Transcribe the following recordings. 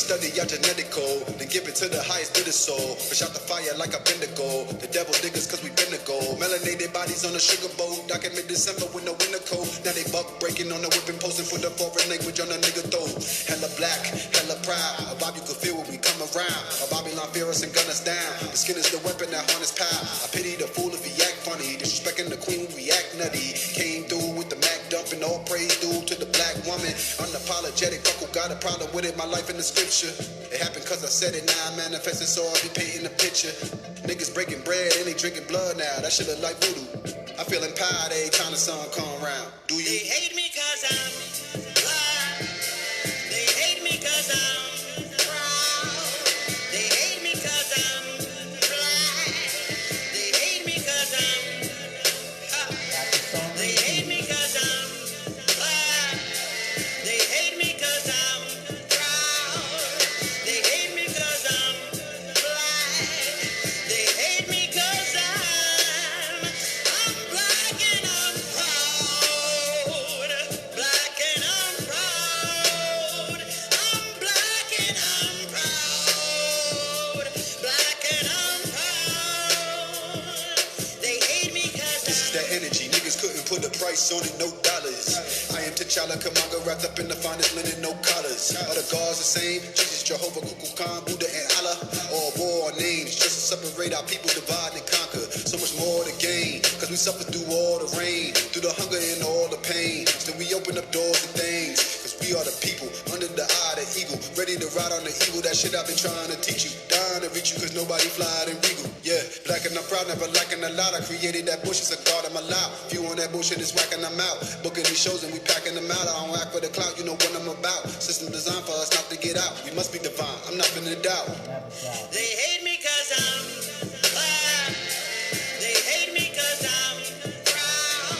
study your genetic code, then give it to the highest bit of soul. Fish out the fire like a Bendigo. The devil diggers cause we been the gold. Melanated bodies on a sugar boat. Document December with no winter coat. Now they buck breaking on the whipping, posting for the foreign language on a nigga throat. Hella black, hella proud. A Bob you could feel when we come around. A Babylon fear us and gun us down. The skin is the weapon that harness power. I pity the fool if he act funny. Disrespecting the queen, we act nutty. Came through with the Mac dumping, all praise due to the black woman. Unapologetic, fuck who got a problem with it. My life in the scripture. It happened cause I said it, now I manifested, so I be painting a picture. Niggas breaking bread and they drinking blood now. That shit look like voodoo. I feel empowered every time the sun come around. Do you? They hate me cause I'm black. They hate me cause I'm proud. They hate me cause I'm black. They hate me cause I'm They hate me cause I'm black. They hate me cause I'm proud. They hate me cause I'm black. They hate me cause I'm black and I'm proud. Black and I'm proud. I'm black and I'm proud. Black and I'm proud. They hate me cause This is that energy, niggas couldn't put a price on it, no dollars. I am T'Challa, Kamanga, wrapped up in the finest linen, no collars. Are the gods the same? Jesus, Jehovah, Kukulkan, Buddha, and Allah. All war names, just to separate our people, divide and conquer. So much more to gain, cause we suffer through all the rain, through the hunger and all the pain. Still we open up doors to things, cause we are the people, under the eye of the eagle, ready to ride on the evil, that shit I've been trying to teach you. Dying to reach you, cause nobody fly in regal. Yeah, black and I'm proud, never lacking a lot. I created that bullshit, so God, I'm allowed. If you on that bullshit, it's whacking them out. Booking these shows and we packing them out. I don't act for the clout, you know what I'm about. System designed for us not to get out. We must be divine, I'm not finna doubt. They hate me cause I'm black. They hate me cause I'm proud.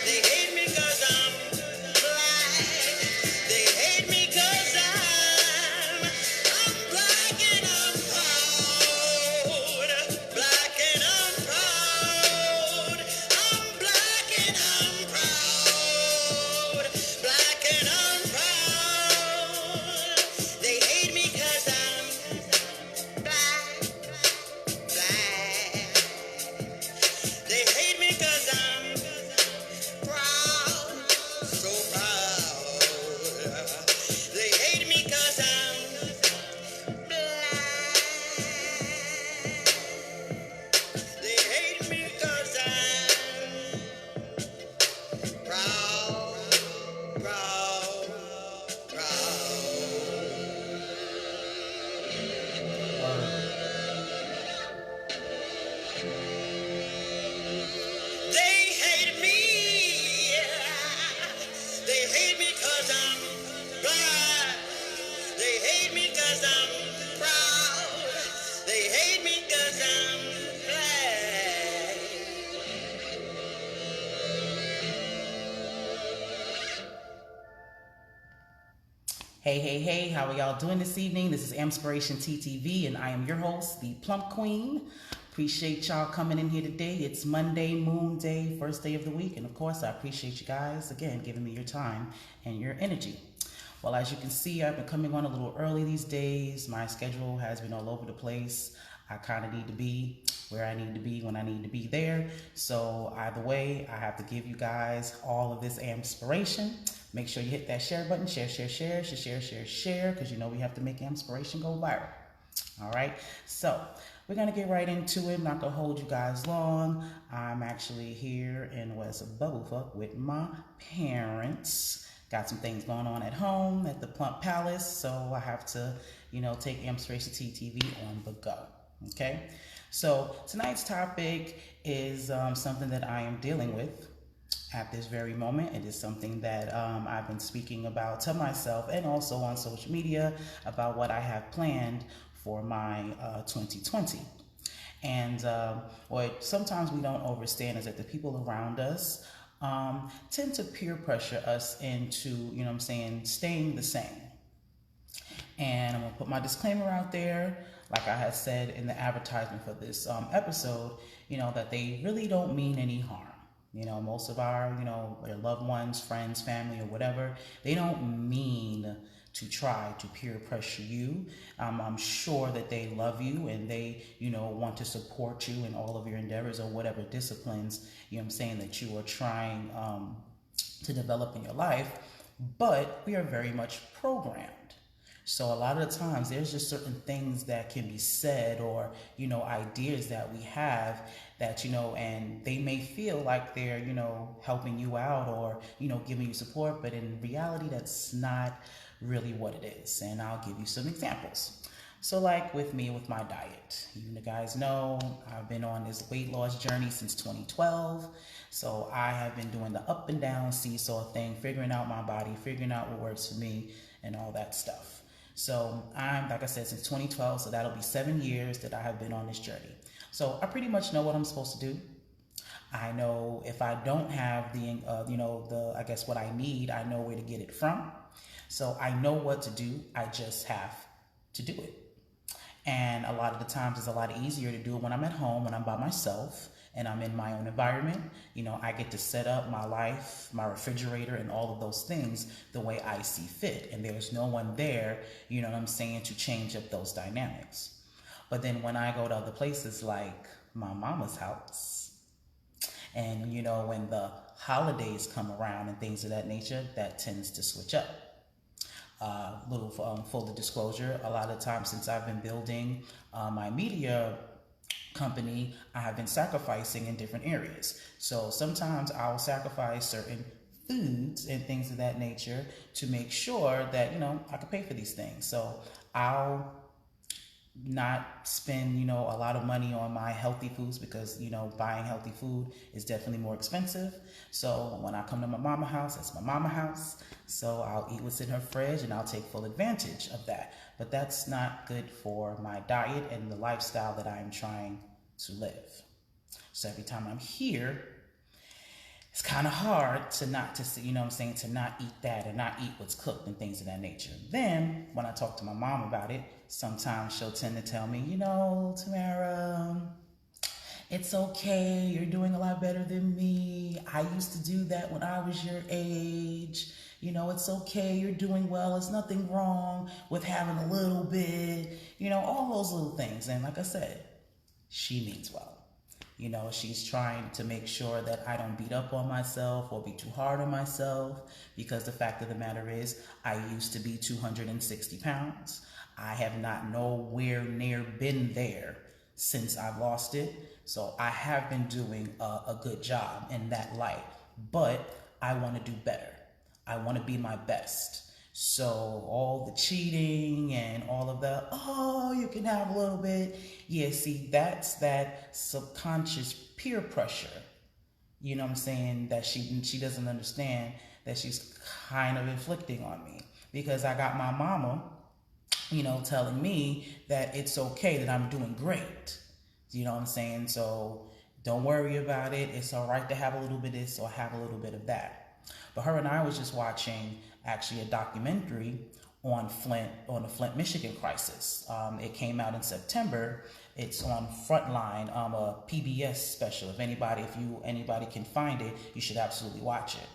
They hate me cause I'm black. They hate me cause I'm black and I'm proud. Black and I'm proud. I'm black and I'm proud. Black and I'm proud. They hate me cause I'm black. Black. They hate me cause I'm proud. So proud. They hate me cause I'm black. They hate me cause I'm proud. Proud. Proud. They hate me. They hate me cause I'm black. They hate me cause I'm proud. They hate me cause I'm black. Hey, how are y'all doing this evening? This is AMPspirationTTV, and I am your host, the Plump Queen. Appreciate y'all coming in here today. It's Monday, Moon Day, first day of the week, and of course, I appreciate you guys, again, giving me your time and your energy. Well, as you can see, I've been coming on a little early these days. My schedule has been all over the place. I kind of need to be where I need to be when I need to be there. So either way, I have to give you guys all of this inspiration. Make sure you hit that share button, share, because you know we have to make inspiration go viral. All right, so we're gonna get right into it. I'm not gonna hold you guys long. I'm actually here in West Bubblefuck with my parents. Got some things going on at home at the Plump Palace, so I have to, take AMPspirationTTV on the go. Okay, so tonight's topic is something that I am dealing with at this very moment. It is something that I've been speaking about to myself and also on social media about what I have planned for my 2020. And what sometimes we don't understand is that the people around us tend to peer pressure us into, staying the same. And I'm gonna put my disclaimer out there, like I had said in the advertisement for this episode, that they really don't mean any harm. Most of our, their loved ones, friends, family, or whatever, they don't mean to try to peer pressure you. I'm sure that they love you and they, want to support you in all of your endeavors or whatever disciplines, that you are trying to develop in your life. But we are very much programmed. So a lot of the times there's just certain things that can be said or, ideas that we have that, and they may feel like they're, helping you out or, giving you support, but in reality, that's not really what it is. And I'll give you some examples. So like with me, with my diet, you guys know I've been on this weight loss journey since 2012. So I have been doing the up and down seesaw thing, figuring out my body, figuring out what works for me and all that stuff. So I'm, like I said, since 2012, so that'll be 7 years that I have been on this journey. So I pretty much know what I'm supposed to do. I know if I don't have what I need, I know where to get it from. So I know what to do. I just have to do it. And a lot of the times it's a lot easier to do it when I'm at home, when I'm by myself and I'm in my own environment. I get to set up my life, my refrigerator and all of those things the way I see fit. And there's no one there, to change up those dynamics. But then when I go to other places like my mama's house and, when the holidays come around and things of that nature, that tends to switch up. Little full disclosure, a lot of times since I've been building my media company, I have been sacrificing in different areas. So sometimes I'll sacrifice certain foods and things of that nature to make sure that, I can pay for these things. So I'll not spend, a lot of money on my healthy foods because, buying healthy food is definitely more expensive. So when I come to my mama house, it's my mama house. So I'll eat what's in her fridge and I'll take full advantage of that. But that's not good for my diet and the lifestyle that I'm trying to live. So every time I'm here, it's kind of hard to not eat that and not eat what's cooked and things of that nature. Then when I talk to my mom about it, sometimes she'll tend to tell me, Tamara, it's okay. You're doing a lot better than me. I used to do that when I was your age. It's okay. You're doing well. There's nothing wrong with having a little bit, all those little things. And like I said, she means well. She's trying to make sure that I don't beat up on myself or be too hard on myself, because the fact of the matter is I used to be 260 pounds. I have not nowhere near been there since I've lost it. So I have been doing a good job in that light, but I want to do better. I want to be my best. So all the cheating and all of the, you can have a little bit. Yeah, see, that's that subconscious peer pressure. That she doesn't understand that she's kind of inflicting on me, because I got my mama, telling me that it's okay, that I'm doing great. So don't worry about it. It's all right to have a little bit of this or have a little bit of that. But her and I was just watching actually a documentary on the Flint, Michigan crisis. It came out in September. It's on Frontline, a PBS special. If anybody can find it, you should absolutely watch it.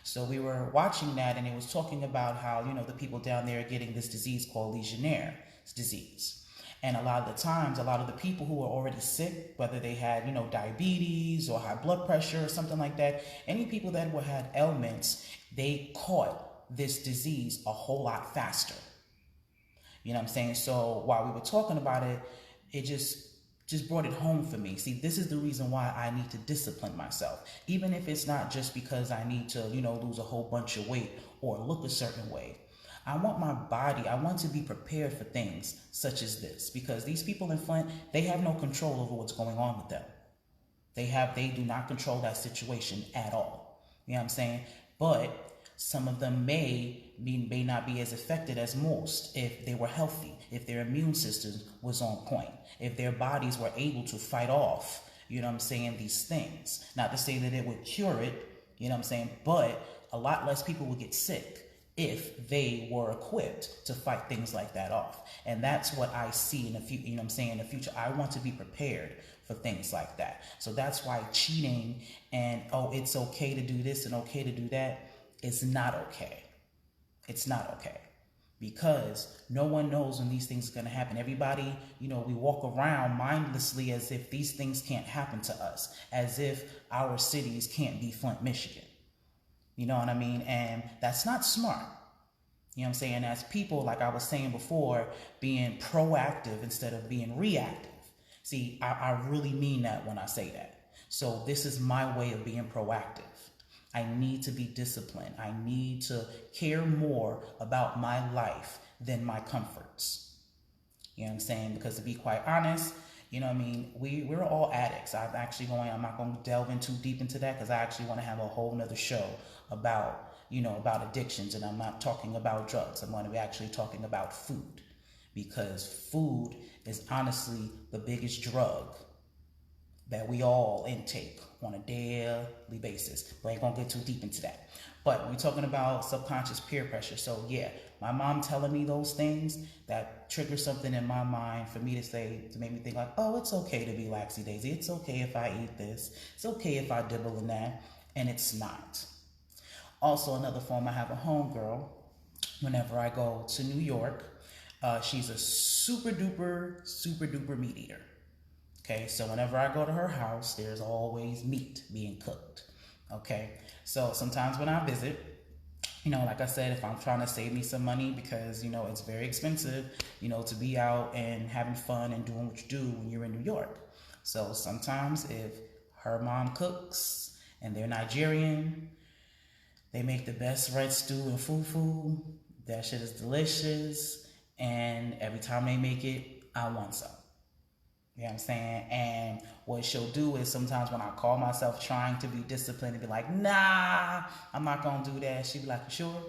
So we were watching that, and it was talking about how, the people down there are getting this disease called Legionnaire's disease. And a lot of the times, a lot of the people who are already sick, whether they had, diabetes or high blood pressure or something like that, any people that had ailments, they caught this disease a whole lot faster. So while we were talking about it, it just brought it home for me. See, this is the reason why I need to discipline myself. Even if it's not just because I need to, lose a whole bunch of weight or look a certain way. I want my body, I want to be prepared for things such as this, because these people in Flint, they have no control over what's going on with them. They do not control that situation at all. But some of them may not be as affected as most if they were healthy, if their immune system was on point, if their bodies were able to fight off, these things. Not to say that it would cure it, but a lot less people would get sick if they were equipped to fight things like that off. And that's what I see in the future, in the future. I want to be prepared for things like that. So that's why cheating and, it's okay to do this and okay to do that is not okay. It's not okay. because no one knows when these things are going to happen. Everybody, we walk around mindlessly as if these things can't happen to us, as if our cities can't be Flint, Michigan. You know what I mean? And that's not smart. You know what I'm saying? As people, like I was saying before, being proactive instead of being reactive. See, I really mean that when I say that. So this is my way of being proactive. I need to be disciplined. I need to care more about my life than my comforts. You know what I'm saying? Because to be quite honest, you know what I mean, we're all addicts. I'm not going to delve in too deep into that because I actually want to have a whole nother show about, about addictions. And I'm not talking about drugs. I'm going to be actually talking about food, because food is honestly the biggest drug that we all intake on a daily basis. We ain't gonna get too deep into that. But we're talking about subconscious peer pressure. So yeah, my mom telling me those things that trigger something in my mind for me to make me think like, oh, it's okay to be laxy daisy. It's okay if I eat this. It's okay if I dibble in that. And it's not. Also, another form, I have a homegirl. Whenever I go to New York, she's a super duper meat eater. Okay, so whenever I go to her house, there's always meat being cooked. Okay, so sometimes when I visit, like I said, if I'm trying to save me some money because, it's very expensive, to be out and having fun and doing what you do when you're in New York. So sometimes if her mom cooks and they're Nigerian, they make the best red stew and fufu. That shit is delicious. And every time they make it, I want some. You know what I'm saying? And what she'll do is sometimes when I call myself trying to be disciplined and be like, nah, I'm not going to do that. She'll be like, you sure?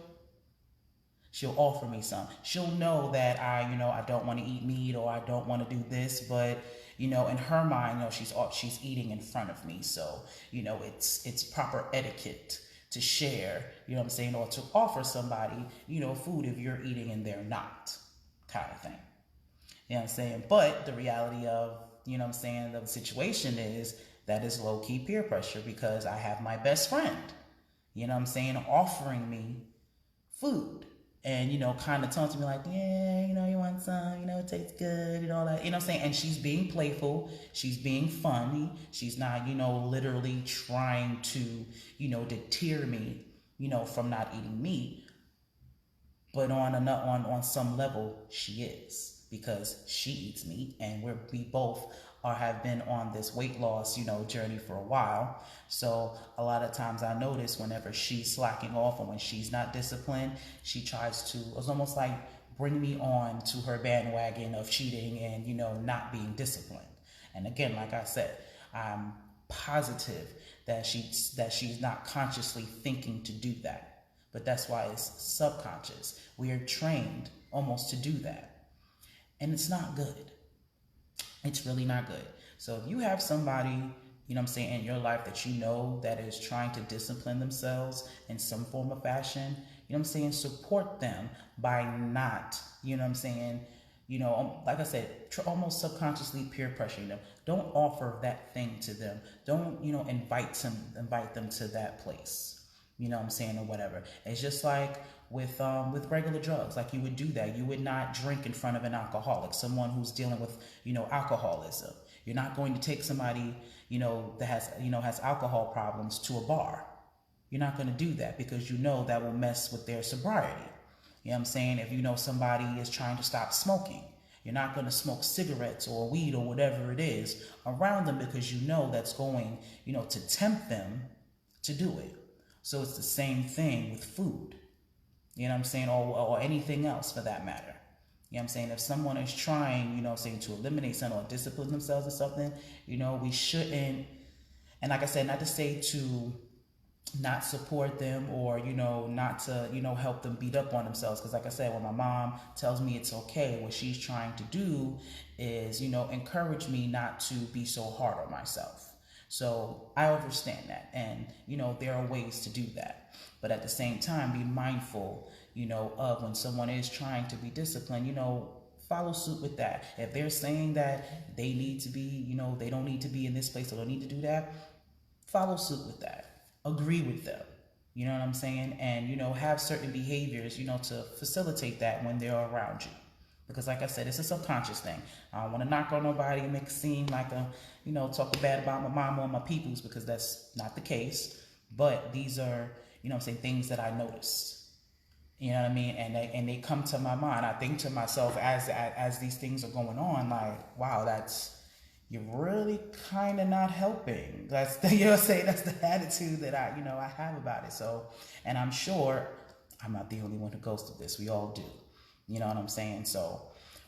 She'll offer me some. She'll know that I don't want to eat meat or I don't want to do this, but, in her mind, she's eating in front of me. So, it's proper etiquette to share, what I'm saying, or to offer somebody, food if you're eating and they're not, kind of thing. You know what I'm saying? But the reality of, the situation is that is low-key peer pressure because I have my best friend, offering me food and, kind of telling me like, yeah, you want some, it tastes good and all that, what I'm saying? And she's being playful. She's being funny. She's not, literally trying to, deter me, from not eating meat. But on some level, she is. Because she eats meat and we both have been on this weight loss, journey for a while. So a lot of times I notice whenever she's slacking off or when she's not disciplined, she tries to, it's almost like bring me on to her bandwagon of cheating and, not being disciplined. And again, like I said, I'm positive that she's not consciously thinking to do that. But that's why it's subconscious. We are trained almost to do that. And it's not good. It's really not good. So if you have somebody, in your life that that is trying to discipline themselves in some form of fashion, support them by not, like I said, almost subconsciously peer pressuring them. Don't offer that thing to them. Don't, invite them to that place. Or whatever. It's just like with regular drugs. Like you would do that. You would not drink in front of an alcoholic, someone who's dealing with, alcoholism. You're not going to take somebody, that has alcohol problems to a bar. You're not going to do that because that will mess with their sobriety. You know what I'm saying? If somebody is trying to stop smoking, you're not going to smoke cigarettes or weed or whatever it is around them because that's going, to tempt them to do it. So it's the same thing with food, or anything else for that matter. If someone is trying, to eliminate something or discipline themselves or something, we shouldn't, and like I said, not to say to not support them or, not to, help them beat up on themselves. Because like I said, when my mom tells me it's okay, what she's trying to do is, encourage me not to be so hard on myself. So I understand that. And, there are ways to do that. But at the same time, be mindful, of when someone is trying to be disciplined, follow suit with that. If they're saying that they need to be, they don't need to be in this place or don't need to do that, follow suit with that. Agree with them. You know what I'm saying? And, have certain behaviors, to facilitate that when they're around you. Because like I said, it's a subconscious thing. I don't want to knock on nobody and make it seem like talk bad about my mama or my peoples, because that's not the case. But these are, things that I noticed. You know what I mean? And they come to my mind. I think to myself as these things are going on, like, wow, you're really kind of not helping. That's that's the attitude that I have about it. So, and I'm sure I'm not the only one who goes through this. We all do. You know what I'm saying? So,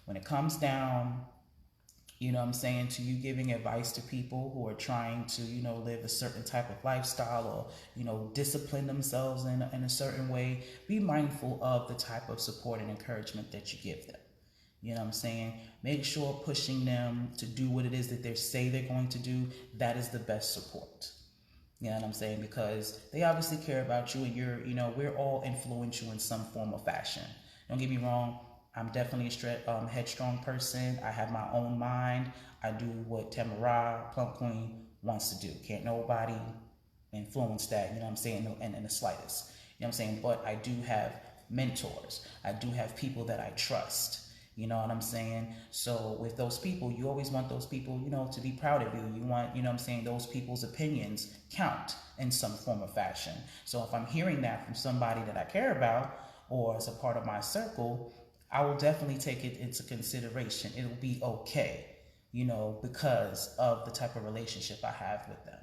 when it comes down, to you giving advice to people who are trying to, live a certain type of lifestyle, or, discipline themselves in a certain way, be mindful of the type of support and encouragement that you give them. You know what I'm saying? Make sure pushing them to do what it is that they say they're going to do, that is the best support. You know what I'm saying? Because they obviously care about you, and we're all influential in some form or fashion. Don't get me wrong. I'm definitely a headstrong person. I have my own mind. I do what Tamara, Plum Queen, wants to do. Can't nobody influence that, you know what I'm saying, in the slightest. You know what I'm saying? But I do have mentors. I do have people that I trust. You know what I'm saying? So with those people, you always want those people, to be proud of you. You want, those people's opinions count in some form or fashion. So if I'm hearing that from somebody that I care about, or as a part of my circle, I will definitely take it into consideration. It'll be okay, because of the type of relationship I have with them.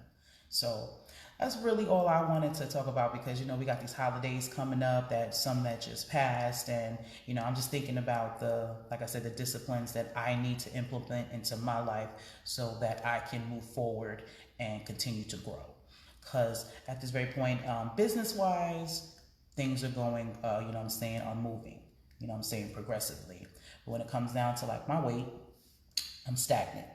So that's really all I wanted to talk about, because, we got these holidays coming up, some that just passed. And, I'm just thinking about like I said, the disciplines that I need to implement into my life so that I can move forward and continue to grow. Because at this very point, business-wise, things are going, are moving. Progressively. But when it comes down to like my weight, I'm stagnant.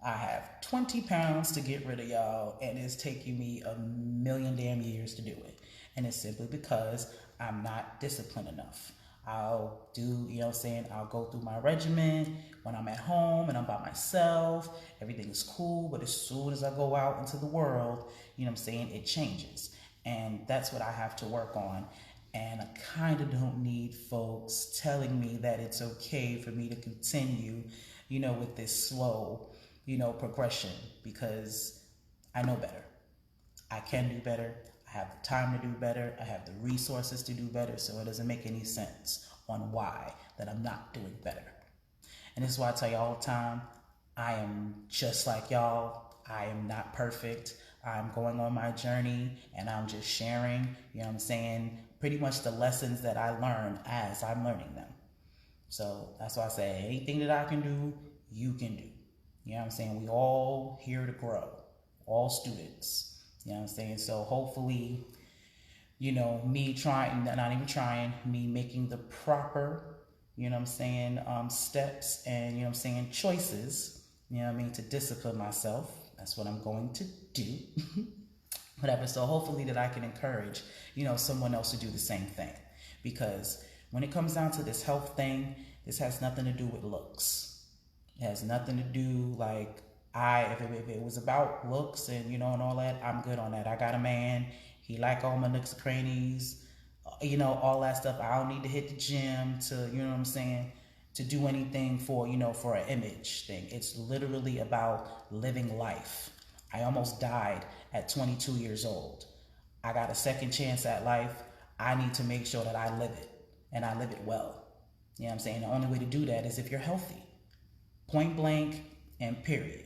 I have 20 pounds to get rid of, y'all, and it's taking me a million damn years to do it. And it's simply because I'm not disciplined enough. I'll do, I'll go through my regimen when I'm at home and I'm by myself. Everything is cool, but as soon as I go out into the world, it changes. And that's what I have to work on. And I kind of don't need folks telling me that it's okay for me to continue, with this slow, progression, because I know better. I can do better. I have the time to do better. I have the resources to do better. So it doesn't make any sense on why that I'm not doing better. And this is why I tell you all the time, I am just like y'all. I am not perfect. I'm going on my journey, and I'm just sharing, pretty much the lessons that I learned as I'm learning them. So that's why I say anything that I can do, you can do. You know what I'm saying? We all here to grow, all students. You know what I'm saying? So hopefully, me trying, not even trying, me making the proper, steps and, choices, to discipline myself. That's what I'm going to do. Whatever. So hopefully that I can encourage, someone else to do the same thing. Because when it comes down to this health thing, this has nothing to do with looks. It has nothing to do if it was about looks and, and all that, I'm good on that. I got a man. He like all my nooks and crannies, all that stuff. I don't need to hit the gym to, to do anything for, for an image thing. It's literally about living life. I almost died at 22 years old. I got a second chance at life. I need to make sure that I live it, and I live it well. You know what I'm saying? The only way to do that is if you're healthy. Point blank and period.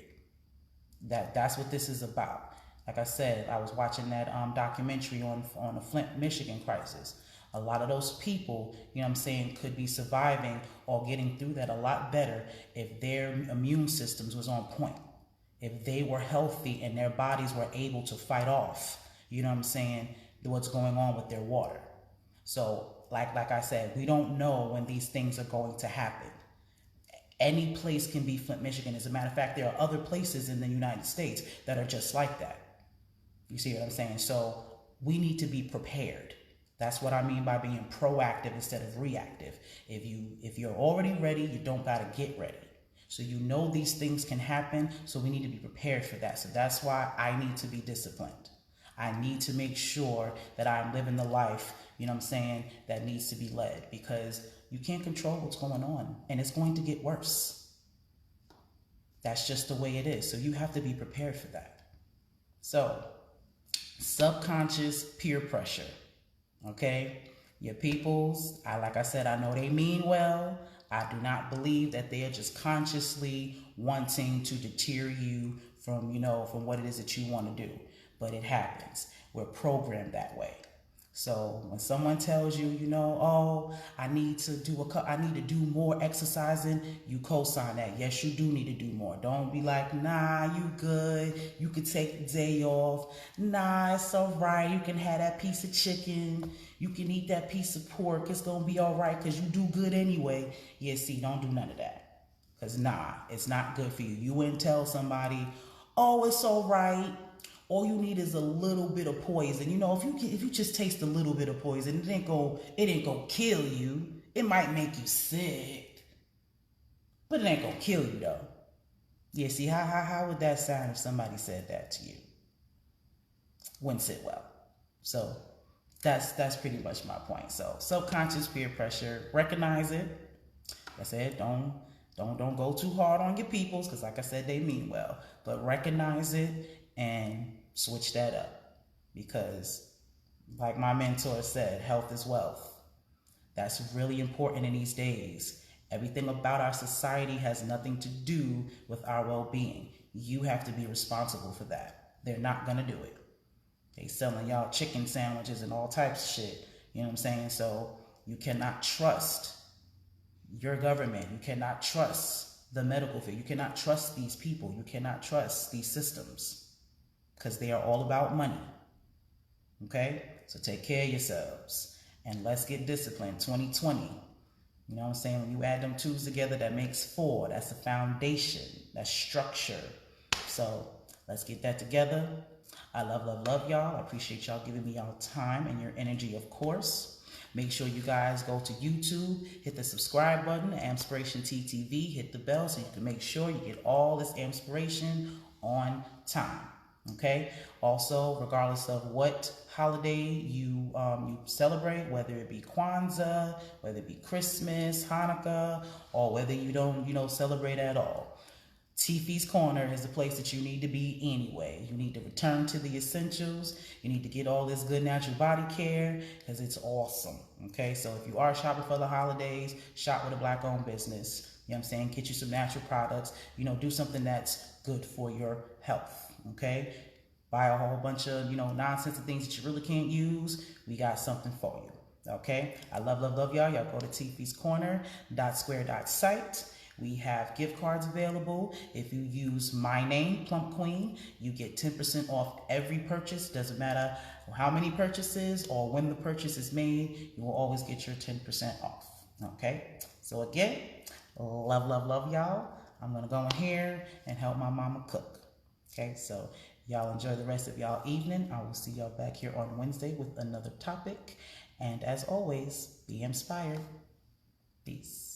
That's what this is about. Like I said, I was watching that documentary on the Flint, Michigan crisis. A lot of those people, could be surviving or getting through that a lot better if their immune systems was on point. If they were healthy and their bodies were able to fight off, what's going on with their water. So, like I said, we don't know when these things are going to happen. Any place can be Flint, Michigan. As a matter of fact, there are other places in the United States that are just like that. You see what I'm saying? So we need to be prepared. That's what I mean by being proactive instead of reactive. If you're already ready, you don't gotta get ready. So these things can happen, so we need to be prepared for that. So that's why I need to be disciplined. I need to make sure that I'm living the life, you know what I'm saying, that needs to be led, because you can't control what's going on, and it's going to get worse. That's just the way it is. So you have to be prepared for that. So, subconscious peer pressure. Okay? Your peoples, like I said, I know they mean well. I do not believe that they are just consciously wanting to deter you from, from what it is that you want to do. But it happens. We're programmed that way. So when someone tells you, oh, I need to do more exercising, you co-sign that. Yes, you do need to do more. Don't be like, nah, you good. You could take the day off. Nah, it's all right. You can have that piece of chicken. You can eat that piece of pork. It's going to be all right because you do good anyway. Yeah, see, don't do none of that. Because it's not good for you. You wouldn't tell somebody, oh, it's all right. All you need is a little bit of poison. If you just taste a little bit of poison, it ain't gonna kill you. It might make you sick, but it ain't gonna kill you though. Yeah, see, how would that sound if somebody said that to you? Wouldn't sit well. So that's pretty much my point. So subconscious peer pressure, recognize it. Like I said, don't go too hard on your peoples, because like I said, they mean well. But recognize it and switch that up, because like my mentor said, health is wealth. That's really important in these days. Everything about our society has nothing to do with our well-being. You have to be responsible for that. They're not gonna do it. They selling y'all chicken sandwiches and all types of shit. You know what I'm saying? So you cannot trust your government. You cannot trust the medical field. You cannot trust these people. You cannot trust these systems, because they are all about money. Okay? So take care of yourselves. And let's get disciplined. 2020. You know what I'm saying? When you add them twos together, that makes 4. That's the foundation. That's structure. So let's get that together. I love y'all. I appreciate y'all giving me y'all time and your energy, of course. Make sure you guys go to YouTube, hit the subscribe button, AMPspirationTTV, hit the bell so you can make sure you get all this inspiration on time. Okay? Also, regardless of what holiday you celebrate, whether it be Kwanzaa, whether it be Christmas, Hanukkah, or whether you don't celebrate at all, Tiffy's Corner is the place that you need to be anyway. You need to return to the essentials. You need to get all this good natural body care, because it's awesome. Okay, so if you are shopping for the holidays, shop with a Black-owned business. You know what I'm saying? Get you some natural products. Do something that's good for your health. Okay, buy a whole bunch of nonsense and things that you really can't use. We got something for you. Okay, I love y'all. Y'all go to Tiffy's Corner .square.site. We have gift cards available. If you use my name, Plump Queen, you get 10% off every purchase. Doesn't matter how many purchases or when the purchase is made, you will always get your 10% off. Okay? So again, love y'all. I'm going to go in here and help my mama cook. Okay? So y'all enjoy the rest of y'all evening. I will see y'all back here on Wednesday with another topic. And as always, be inspired. Peace.